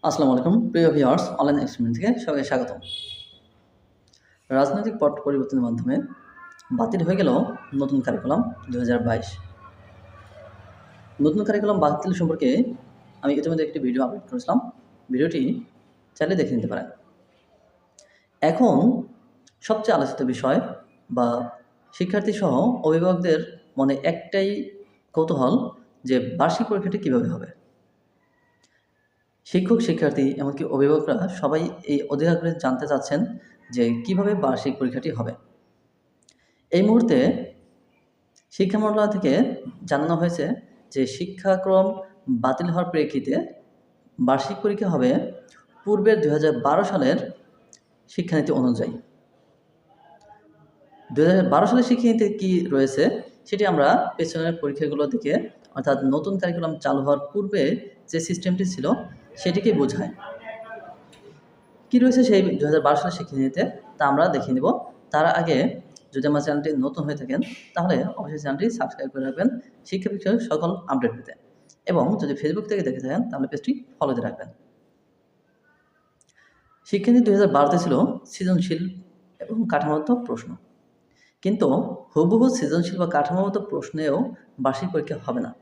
আসসালামু আলাইকুম প্রিয় ভিউয়ার্স, অনলাইন এক্সপেরিমেন্ট থেকে সবাইকে স্বাগতম। রাজনৈতিক পট পরিবর্তনের মাধ্যমে বাতিল হয়ে গেল নতুন কারিকুলাম 2022। নতুন কারিকুলাম বাতিল সম্পর্কে আমি ইতিমধ্যে একটি ভিডিও আপলোড করেছিলাম। ভিডিওটি চাইলে দেখে নিতে পারেন। এখন সবচেয়ে আলোচিত বিষয় বা শিক্ষার্থী সহ অভিভাবকদের মনে একটাই কৌতূহল যে বার্ষিক পরীক্ষাটি কীভাবে হবে। শিক্ষক, শিক্ষার্থী এমনকি অভিভাবকরা সবাই এই অধীর আগ্রহে জানতে চাচ্ছেন যে কিভাবে বার্ষিক পরীক্ষাটি হবে। এই মুহূর্তে শিক্ষা মন্ত্রণালয় থেকে জানানো হয়েছে যে শিক্ষাক্রম বাতিল হওয়ার প্রেক্ষিতে বার্ষিক পরীক্ষা হবে পূর্বের 2012 সালের শিক্ষানীতি অনুযায়ী। 2012 সালের শিক্ষানীতিতে কী রয়েছে সেটি আমরা পেছনের পরীক্ষাগুলো থেকে, অর্থাৎ নতুন কারিকুলাম চালু হওয়ার পূর্বে যে সিস্টেমটি ছিল সেটিকে বোঝায়। কী রয়েছে সেই 2012 সালের শিক্ষানীতিতে তা আমরা দেখে নেব। তার আগে যদি আমার চ্যানেলটি নতুন হয়ে থাকেন তাহলে অবশ্যই চ্যানেলটি সাবস্ক্রাইব করে রাখবেন শিক্ষা বিষয়ক সকল আপডেট পেতে, এবং যদি ফেসবুক থেকে দেখে থাকেন তাহলে পেজটি ফলোতে রাখবেন। শিক্ষানীতি 2012-তে ছিল সৃজনশীল এবং কাঠামোগত প্রশ্ন, কিন্তু হুবহু সৃজনশীল বা কাঠামোগত প্রশ্নেও বার্ষিক পরীক্ষা হবে না।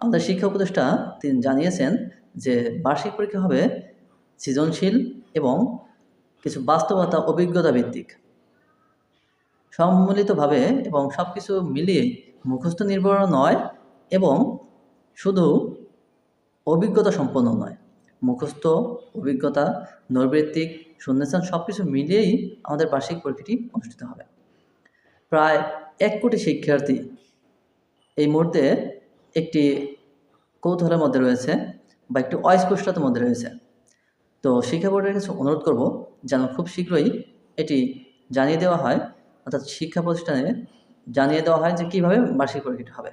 আমাদের শিক্ষা উপদেষ্টা তিনি জানিয়েছেন যে বার্ষিক পরীক্ষা হবে সৃজনশীল এবং কিছু বাস্তবতা অভিজ্ঞতা ভিত্তিক, সম্মিলিতভাবে এবং সব কিছু মিলিয়ে মুখস্থ নির্ভর নয় এবং শুধু অভিজ্ঞতা সম্পন্ন নয়, মুখস্থ, অভিজ্ঞতা, নৈর্বৃত্তিক, শূন্যস্থান সব কিছু মিলিয়েই আমাদের বার্ষিক পরীক্ষাটি অনুষ্ঠিত হবে। প্রায় 1 কোটি শিক্ষার্থী এই মুহূর্তে একটি কৌতূহলের মধ্যে রয়েছে বা একটি অস্পষ্টতার মধ্যে রয়েছে। তো শিক্ষা বোর্ডের কাছে অনুরোধ করব যেন খুব শীঘ্রই এটি জানিয়ে দেওয়া হয়, অর্থাৎ শিক্ষা প্রতিষ্ঠানে জানিয়ে দেওয়া হয় যে কীভাবে বার্ষিক পরীক্ষাটি হবে।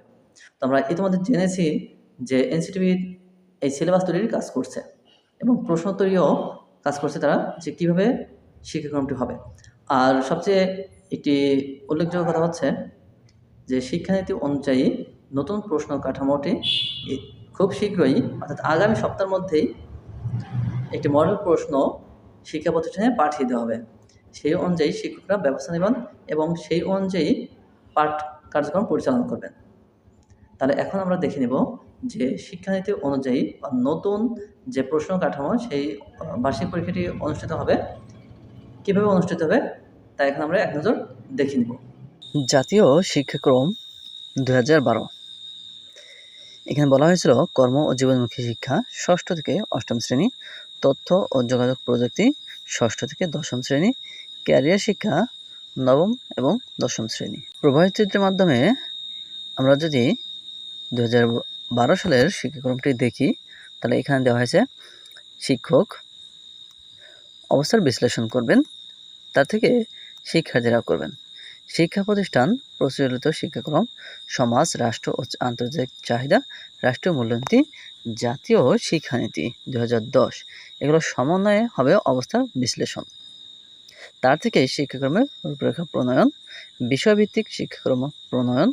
তো আমরা ইতিমধ্যে জেনেছি যে এনসিটিভি এই সিলেবাস তৈরির কাজ করছে এবং প্রশ্ন তৈরিও কাজ করছে তারা, যে কীভাবে শিক্ষাক্রমটি হবে। আর সবচেয়ে একটি উল্লেখযোগ্য কথা হচ্ছে যে শিক্ষানীতি অনুযায়ী নতুন প্রশ্ন কাঠামোটি খুব শীঘ্রই, অর্থাৎ আগামী সপ্তাহের মধ্যেই একটি মডেল প্রশ্ন শিক্ষা প্রতিষ্ঠানে পাঠিয়ে দেওয়া হবে। সেই অনুযায়ী শিক্ষকরা ব্যবস্থা নেবেন এবং সেই অনুযায়ী পাঠ কার্যক্রম পরিচালনা করবেন। তাহলে এখন আমরা দেখে নেব যে শিক্ষানীতি অনুযায়ী নতুন যে প্রশ্ন কাঠামো সেই বার্ষিক পরীক্ষাটি অনুষ্ঠিত হবে, কীভাবে অনুষ্ঠিত হবে তা এখন আমরা এক নজর দেখে নেব। জাতীয় শিক্ষাক্রম 2012, এখানে বলা হয়েছিল কর্ম ও জীবনমুখী শিক্ষা 6ষ্ঠ থেকে 8ম শ্রেণী, তথ্য ও যোগাযোগ প্রযুক্তি 6ষ্ঠ থেকে 10ম শ্রেণী, ক্যারিয়ার শিক্ষা 9ম এবং 10ম শ্রেণী। প্রবাহিত চিত্রের মাধ্যমে আমরা যদি 2012 সালের শিক্ষাক্রমটি দেখি তাহলে এখানে দেওয়া হয়েছে শিক্ষক অবস্থার বিশ্লেষণ করবেন, তার থেকে শিক্ষার্থীরা করবেন। শিক্ষা প্রতিষ্ঠান, প্রচলিত শিক্ষাক্রম, সমাজ, রাষ্ট্র ও আন্তর্জাতিক চাহিদা, রাষ্ট্রীয় মূল্যনীতি, জাতীয় শিক্ষানীতি 2010, এগুলো সমন্বয়ে হবে অবস্থার বিশ্লেষণ। তার থেকে শিক্ষাক্রমের রূপরেখা প্রণয়ন, বিষয়ভিত্তিক শিক্ষাক্রম প্রণয়ন,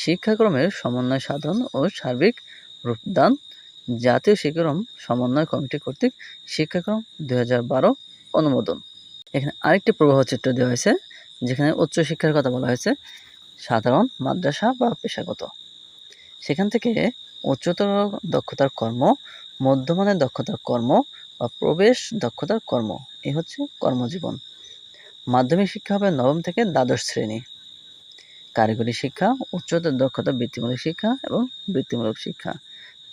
শিক্ষাক্রমের সমন্বয় সাধন ও সার্বিক রূপদান, জাতীয় শিক্ষাক্রম সমন্বয় কমিটি কর্তৃক শিক্ষাক্রম 2012 অনুমোদন। এখানে আরেকটি প্রবাহ চিত্র দেওয়া হয়েছে যেখানে উচ্চশিক্ষার কথা বলা হয়েছে, সাধারণ, মাদ্রাসা বা পেশাগত। সেখান থেকে উচ্চতর দক্ষতার কর্ম, মধ্যমানের দক্ষতার কর্ম বা প্রবেশ দক্ষতার কর্ম, এই হচ্ছে কর্মজীবন। মাধ্যমিক শিক্ষা হবে 9ম থেকে দ্বাদশ শ্রেণী। কারিগরি শিক্ষা, উচ্চতর দক্ষতা বৃত্তিমূলক শিক্ষা এবং বৃত্তিমূলক শিক্ষা।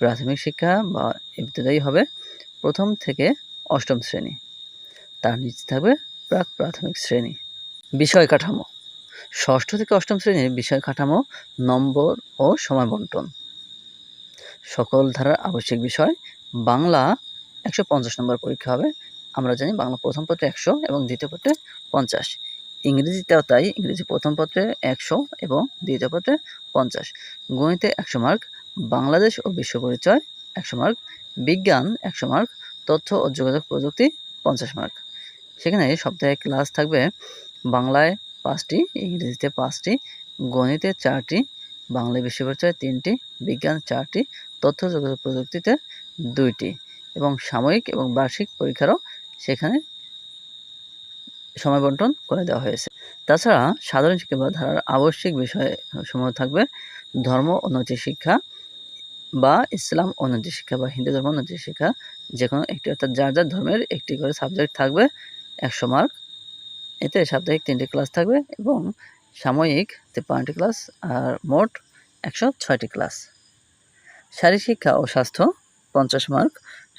প্রাথমিক শিক্ষা বা ইবতেদায়ী হবে 1ম থেকে 8ম শ্রেণী, তার নিচে থাকবে প্রাক প্রাথমিক শ্রেণী। বিষয় কাঠামো, 6ষ্ঠ থেকে 8ম শ্রেণীর বিষয় কাঠামো, নম্বর ও সময় বন্টন। সকল ধারার আবশ্যিক বিষয়, বাংলা 150 নম্বর পরীক্ষা হবে। আমরা জানি বাংলা প্রথম পত্রে 100 এবং দ্বিতীয় পত্রে 50। ইংরেজিতেও তাই, ইংরেজি প্রথম পত্রে 100 এবং দ্বিতীয় পত্রে 50। গণিতে 100 মার্ক, বাংলাদেশ ও বিশ্ব পরিচয় 100 মার্ক, বিজ্ঞান 100 মার্ক, তথ্য ও যোগাযোগ প্রযুক্তি 50 মার্ক। সেখানে সপ্তাহে ক্লাস থাকবে বাংলায় 5টি, ইংরেজিতে 5টি, গণিতে 4টি, বাংলা বিশ্ব পরিচয় 3টি, বিজ্ঞান 4টি, তথ্য যোগাযোগ প্রযুক্তিতে 2টি এবং সাময়িক এবং বার্ষিক পরীক্ষারও সেখানে সময় বন্টন করে দেওয়া হয়েছে। তাছাড়া সাধারণ শিক্ষা বা ধারার আবশ্যিক বিষয়সমূহ থাকবে ধর্ম ও নৈতিক শিক্ষা বা ইসলাম ও নৈতিক শিক্ষা বা হিন্দু ধর্ম নৈতিক শিক্ষা, যে কোনো একটি, অর্থাৎ যার যার ধর্মের একটি করে সাবজেক্ট থাকবে 100 মার্ক। এতে সাপ্তাহিক 3টি ক্লাস থাকবে এবং সাময়িক 53টি ক্লাস, আর মোট 106টি ক্লাস। শারীরশিক্ষা ও স্বাস্থ্য 50 মার্ক,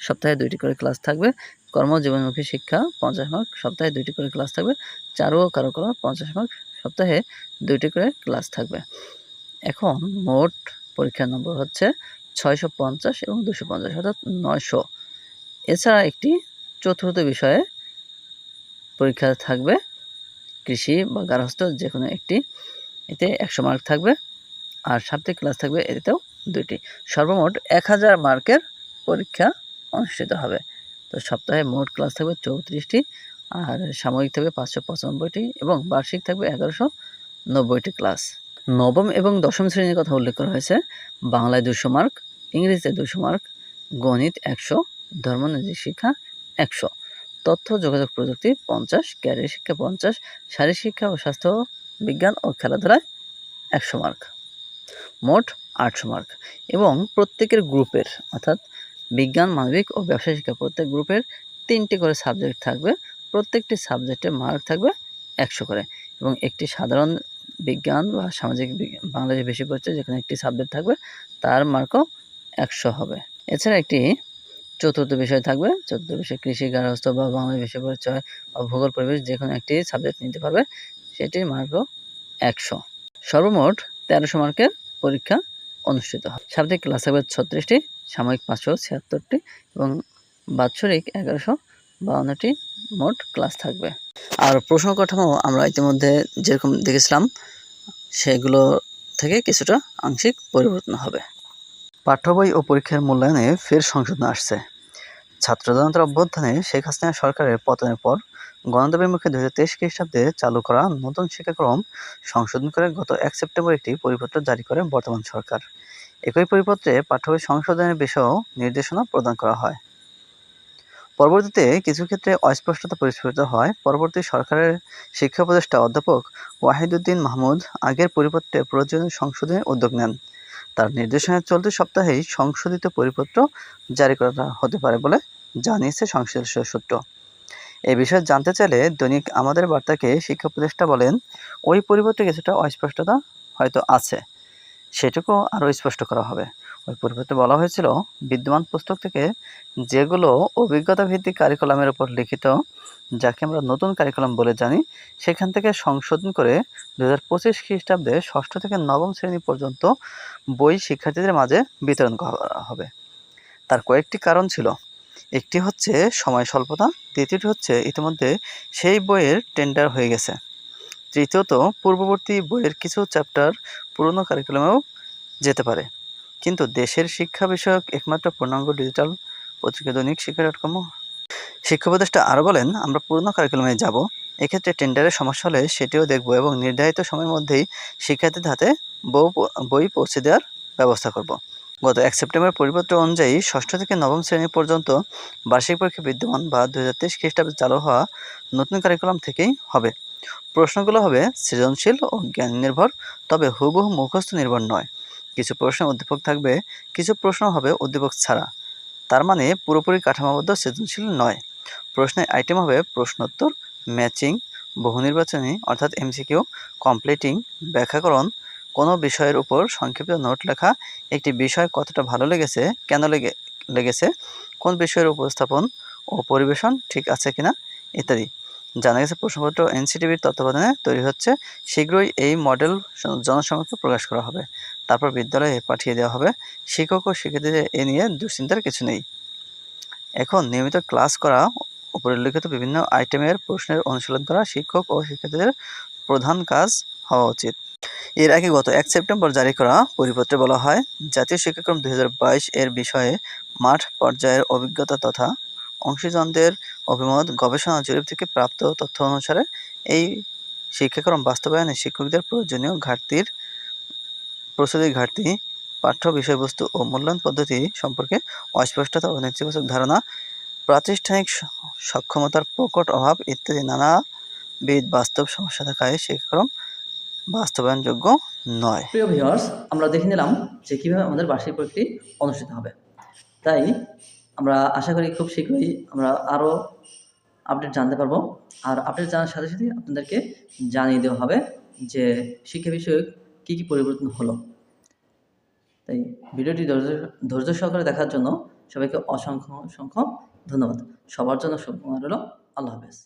সপ্তাহে 2টি করে ক্লাস থাকবে। কর্মজীবনমুখী শিক্ষা 50 মার্ক, সপ্তাহে 2টি করে ক্লাস থাকবে। চারু ও কারুকলা 50 মার্ক, সপ্তাহে 2টি করে ক্লাস থাকবে। এখন মোট পরীক্ষার নম্বর হচ্ছে 650 এবং 250, অর্থাৎ 900। এছাড়া একটি চতুর্থ বিষয়ে পরীক্ষা থাকবে কৃষি বা গার্হস্থ্য, যে কোনো একটি, এতে 100 মার্ক থাকবে আর সাপ্তাহিক ক্লাস থাকবে এতেও 2টি। সর্বমোট 1000 মার্কের পরীক্ষা অনুষ্ঠিত হবে। তো সপ্তাহে মোট ক্লাস থাকবে 34টি, আর সাময়িক থাকবে 595টি এবং বার্ষিক থাকবে 1190টি ক্লাস। নবম এবং দশম শ্রেণীর কথা উল্লেখ করা হয়েছে। বাংলায় 200 মার্ক, ইংরেজিতে 200 মার্ক, গণিত 100, ধর্মনৈতিক শিক্ষা 100, তথ্য যোগাযোগ প্রযুক্তি 50, ক্যারিয়ার শিক্ষা 50, শারীর শিক্ষা ও স্বাস্থ্য বিজ্ঞান ও খেলাধুলায় 100 মার্ক, মোট 800 মার্ক। এবং প্রত্যেকের গ্রুপের, অর্থাৎ বিজ্ঞান, মানবিক ও ব্যবসায় শিক্ষা প্রত্যেক গ্রুপের 3টি করে সাবজেক্ট থাকবে। প্রত্যেকটি সাবজেক্টে মার্ক থাকবে 100 করে এবং একটি সাধারণ বিজ্ঞান বা সামাজিক বাংলাদেশে বেশি পড়ছে যেখানে একটি সাবজেক্ট থাকবে তার মার্কও 100 হবে। এছাড়া একটি চতুর্থ বিষয় থাকবে। চতুর্থ বিষয় কৃষি, গার্হস্থ্য বা বাংলা বিষয় পরিচয় বা ভূগোল পরিবেশ, যে কোনো একটি সাবজেক্ট নিতে পারবে, সেটির মার্কও 100। সর্বমোট 1300 মার্কের পরীক্ষা অনুষ্ঠিত হয়। সাপ্তাহিক ক্লাস থাকবে 36টি, সাময়িক 576টি এবং বাৎসরিক 1152টি মোট ক্লাস থাকবে। আর প্রশ্ন কাঠামো আমরা ইতিমধ্যে যেরকম দেখেছিলাম সেগুলো থেকে কিছুটা আংশিক পরিবর্তন হবে। পাঠ্য বই ও পরীক্ষার মূল্যায়নে ফের সংশোধন আসছে। ছাত্র জনতার অভ্যুত্থানে শেখ হাসিনা সরকারের পতনের পর গণদাবির মুখে 2023 খ্রিস্টাব্দে চালু করা নতুন শিক্ষাক্রম সংশোধন করে গত 1 সেপ্টেম্বর একটি পরিপত্র জারি করে বর্তমান সরকার। একই পরিপত্রে পাঠ্য বই সংশোধনের বিষয়েও নির্দেশনা প্রদান করা হয়। পরবর্তীতে কিছু ক্ষেত্রে অস্পষ্টতা পরিস্ফুট হয়। পরবর্তী সরকারের শিক্ষা উপদেষ্টা অধ্যাপক ওয়াহিদুদ্দিন মাহমুদ আগের পরিপত্রে প্রয়োজনীয় সংশোধনের উদ্যোগ নেন। তার নির্দেশনায় চলতি সপ্তাহেই সংশোধিত পরিপত্র জারি করা হতে পারে বলে জানিয়েছে সংশ্লিষ্ট সূত্র। এ বিষয়ে জানতে চাইলে দৈনিক আমাদের বার্তাকে শিক্ষা উপদেষ্টা বলেন, ওই পরিপত্রে কিছুটা অস্পষ্টতা হয়তো আছে, সেটুকু আরও স্পষ্ট করা হবে। ওই পরিপত্রে বলা হয়েছিল, বিদ্যমান পুস্তক থেকে যেগুলো অভিজ্ঞতা ভিত্তিক কারিকুলামের উপর লিখিত, যাকে আমরা নতুন কারিকুলাম বলে জানি, সেখান থেকে সংশোধন করে 2025 খ্রিস্টাব্দে 6ষ্ঠ থেকে 9ম শ্রেণী পর্যন্ত বই শিক্ষার্থীদের মাঝে বিতরণ করা হবে। তার কয়েকটি কারণ ছিল। একটি হচ্ছে সময় স্বল্পতা, দ্বিতীয়টি হচ্ছে ইতিমধ্যে সেই বইয়ের টেন্ডার হয়ে গেছে, তৃতীয়ত পূর্ববর্তী বইয়ের কিছু চ্যাপ্টার পুরনো কারিকুলামেও যেতে পারে। কিন্তু দেশের শিক্ষা বিষয়ক একমাত্র পূর্ণাঙ্গ ডিজিটাল পত্রিকা দৈনিক শিক্ষা.com। শিক্ষা উপদেষ্টা আরও বলেন, আমরা পুরনো কারিকুলামে যাব, এক্ষেত্রে টেন্ডারের সমস্যা হলে সেটিও দেখব এবং নির্ধারিত সময়ের মধ্যেই শিক্ষার্থীদের হাতে বই পৌঁছে দেওয়ার ব্যবস্থা করব। গত 1 সেপ্টেম্বর পরিপত্র অনুযায়ী 6ষ্ঠ থেকে 9ম শ্রেণী পর্যন্ত বার্ষিক পরীক্ষা বিদ্যমান বা 2023 খ্রিস্টাব্দে চালু হওয়া নতুন কারিকুলাম থেকেই হবে। প্রশ্নগুলো হবে সৃজনশীল ও জ্ঞান নির্ভর, তবে হুবহু মুখস্থ নির্ভর নয়। কিছু প্রশ্ন উদ্দীপক থাকবে, কিছু প্রশ্ন হবে উদ্দীপক ছাড়া, তার মানে পুরোপুরি কাঠামোবদ্ধ সৃজনশীল নয়। প্রশ্নের আইটেম হবে প্রশ্নোত্তর, ম্যাচিং, বহুনির্বাচনী অর্থাৎ এমসিকিউ, কমপ্লিটিং, ব্যাখ্যাকরণ, কোনো বিষয়ের উপর সংক্ষিপ্ত নোট লেখা, একটি বিষয় কতটা ভালো লেগেছে, কেন লেগেছে, কোন বিষয়ের উপস্থাপন ও পরিবেশন ঠিক আছে কিনা ইত্যাদি। জানা গেছে প্রশ্নপত্র এনসিটিভির তত্ত্বাবধানে তৈরি হচ্ছে, শীঘ্রই এই মডেল জনসমক্ষে প্রকাশ করা হবে, তারপর বিদ্যালয়ে পাঠিয়ে দেওয়া হবে। শিক্ষক ও শিক্ষার্থীদের এ নিয়ে দুশ্চিন্তার কিছু নেই। এখন নিয়মিত ক্লাস করা, উপরিল্লিখিত বিভিন্ন আইটেমের প্রশ্নের অনুশীলন করা শিক্ষক ও শিক্ষার্থীদের প্রধান কাজ হওয়া উচিত। এর আগে গত 1 সেপ্টেম্বর জারি করা পরিপত্রে বলা হয়, জাতীয় শিক্ষাক্রম 2022 এর বিষয়ে মাঠ পর্যায়ের অভিজ্ঞতা তথা অংশীজনদের অভিমত, গবেষণা জরিপ থেকে প্রাপ্ত তথ্য অনুসারে এই শিক্ষাক্রম বাস্তবায়নে শিক্ষকদের প্রস্তুতির ঘাটতি পাঠ্য বিষয়বস্তু ও মূল্যায়ন পদ্ধতি সম্পর্কে অস্পষ্টতা ও নেতিবাচক ধারণা, প্রাতিষ্ঠানিক সক্ষমতার প্রকট অভাব ইত্যাদি নানাবিধ বাস্তব সমস্যা থাকায় শিক্ষাক্রম বাস্তবায়নযোগ্য নয়। প্রিয় ভিউয়ার্স, আমরা দেখে নিলাম যে কীভাবে আমাদের বার্ষিক পরীক্ষাটি অনুষ্ঠিত হবে। তাই আমরা আশা করি খুব শীঘ্রই আমরা আরও আপডেট জানতে পারবো। আর আপডেট জানার সাথে সাথে আপনাদেরকে জানিয়ে দেওয়া হবে যে শিক্ষা বিষয়ক কী কী পরিবর্তন হলো। তাই ভিডিওটি ধৈর্য সহকারে দেখার জন্য সবাইকে অসংখ্য ধন্যবাদ। সবার জন্য শুভকামনা রইল। আল্লাহ হাফেজ।